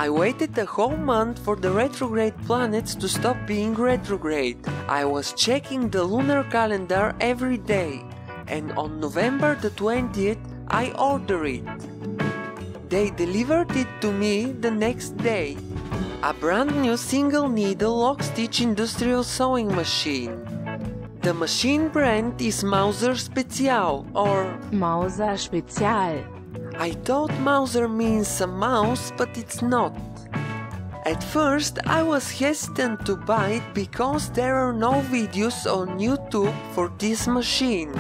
I waited a whole month for the retrograde planets to stop being retrograde. I was checking the lunar calendar every day, and on November the 20th I ordered it. They delivered it to me the next day. A brand new single needle lock-stitch industrial sewing machine. The machine brand is Mauser Spezial or Mauser Spezial. I thought Mauser means a mouse, but it's not. At first I was hesitant to buy it because there are no videos on YouTube for this machine.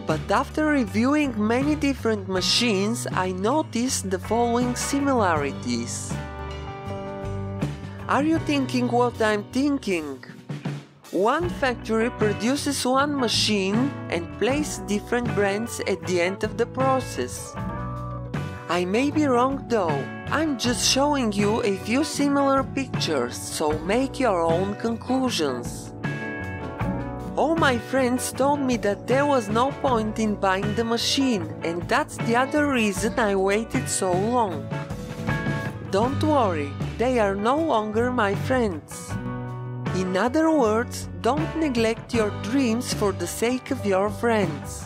But after reviewing many different machines, I noticed the following similarities. Are you thinking what I'm thinking? One factory produces one machine and places different brands at the end of the process. I may be wrong though, I'm just showing you a few similar pictures, so make your own conclusions. All my friends told me that there was no point in buying the machine, and that's the other reason I waited so long. Don't worry, they are no longer my friends. In other words, don't neglect your dreams for the sake of your friends.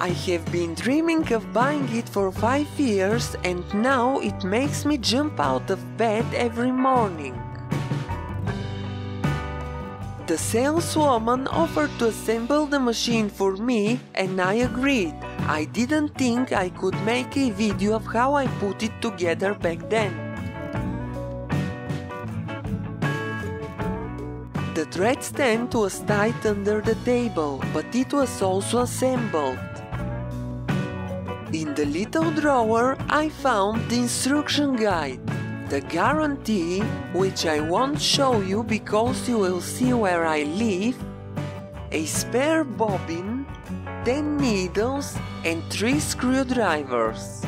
I have been dreaming of buying it for 5 years, and now it makes me jump out of bed every morning. The saleswoman offered to assemble the machine for me, and I agreed. I didn't think I could make a video of how I put it together back then. The thread stand was tied under the table, but it was also assembled. In the little drawer I found the instruction guide, the guarantee, which I won't show you because you will see where I live, a spare bobbin, 10 needles and 3 screwdrivers.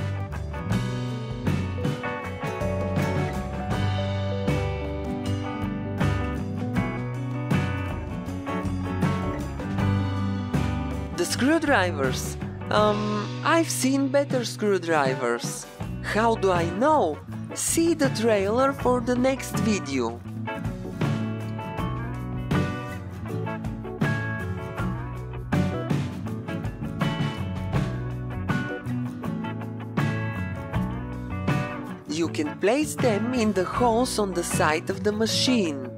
The screwdrivers. I've seen better screwdrivers. How do I know? See the trailer for the next video. You can place them in the holes on the side of the machine,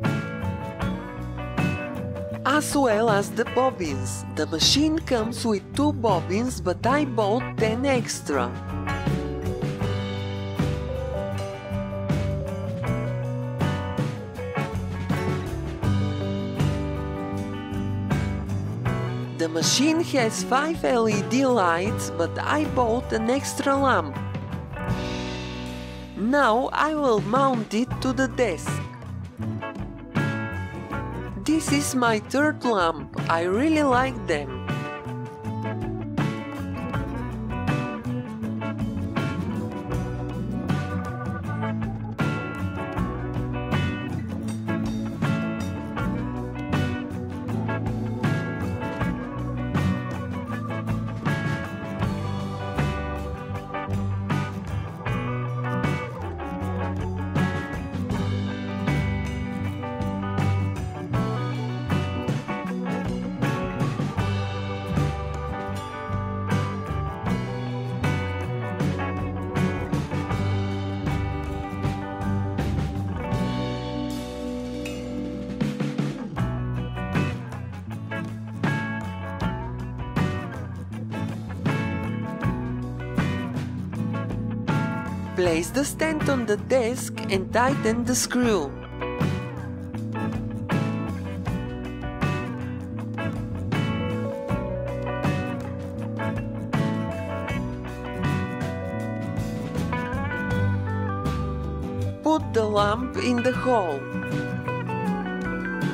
as well as the bobbins. The machine comes with 2 bobbins, but I bought 10 extra. The machine has 5 LED lights, but I bought an extra lamp. Now I will mount it to the desk. This is my 3rd lamp. I really like them. Place the stand on the desk and tighten the screw. Put the lamp in the hole.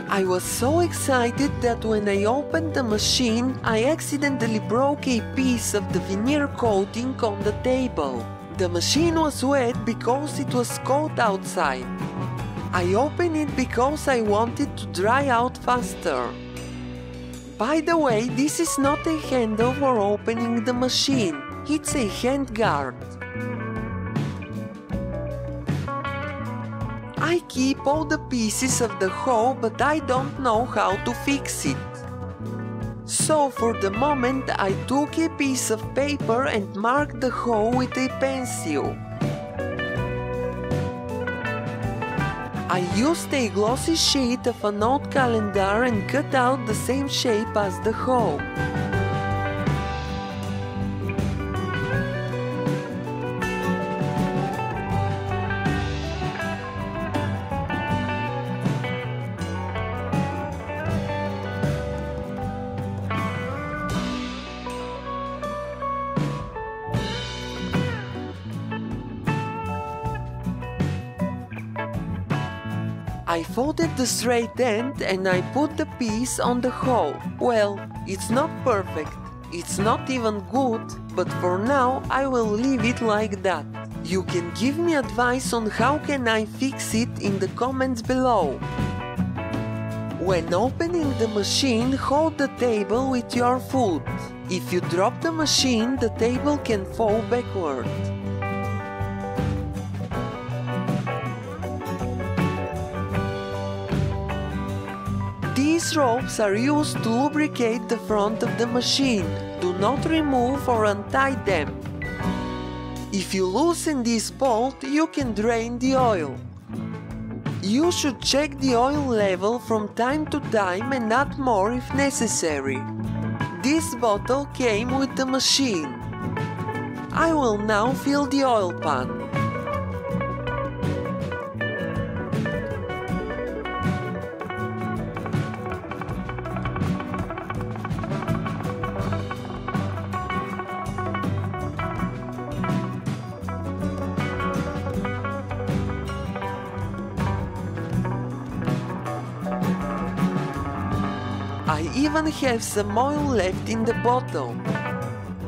I was so excited that when I opened the machine, I accidentally broke a piece of the veneer coating on the table. The machine was wet because it was cold outside. I opened it because I wanted to dry out faster. By the way, this is not a handle for opening the machine, it's a handguard. I keep all the pieces of the hoe, but I don't know how to fix it. So for the moment I took a piece of paper and marked the hoe with a pencil. I used a glossy sheet of a note calendar and cut out the same shape as the hoe. I folded the straight end and I put the piece on the hoe. Well, it's not perfect, it's not even good, but for now I will leave it like that. You can give me advice on how can I fix it in the comments below. When opening the machine, hold the table with your foot. If you drop the machine, the table can fall backward. These ropes are used to lubricate the front of the machine. Do not remove or untie them. If you loosen this bolt, you can drain the oil. You should check the oil level from time to time and add more if necessary. This bottle came with the machine. I will now fill the oil pan. I even have some oil left in the bottle.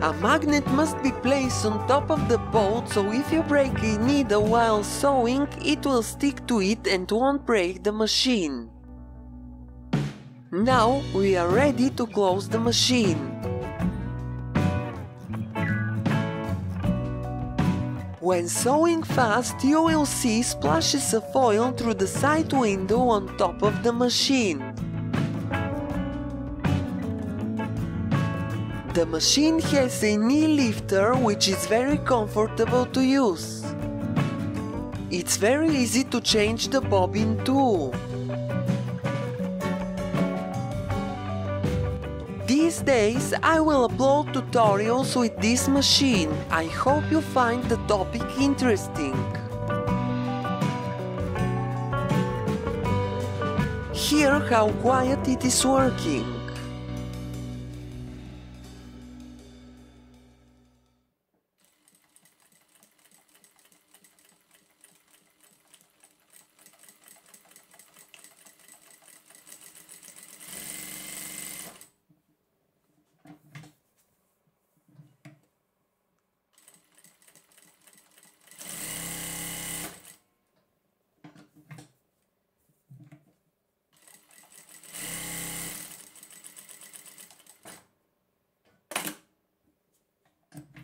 A magnet must be placed on top of the bolt, so if you break a needle while sewing, it will stick to it and won't break the machine. Now we are ready to close the machine. When sewing fast, you will see splashes of oil through the side window on top of the machine. The machine has a knee lifter which is very comfortable to use. It's very easy to change the bobbin too. These days I will upload tutorials with this machine. I hope you find the topic interesting. Hear how quiet it is working.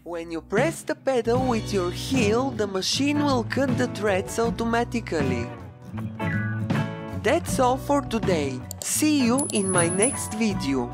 When you press the pedal with your heel, the machine will cut the threads automatically. That's all for today. See you in my next video.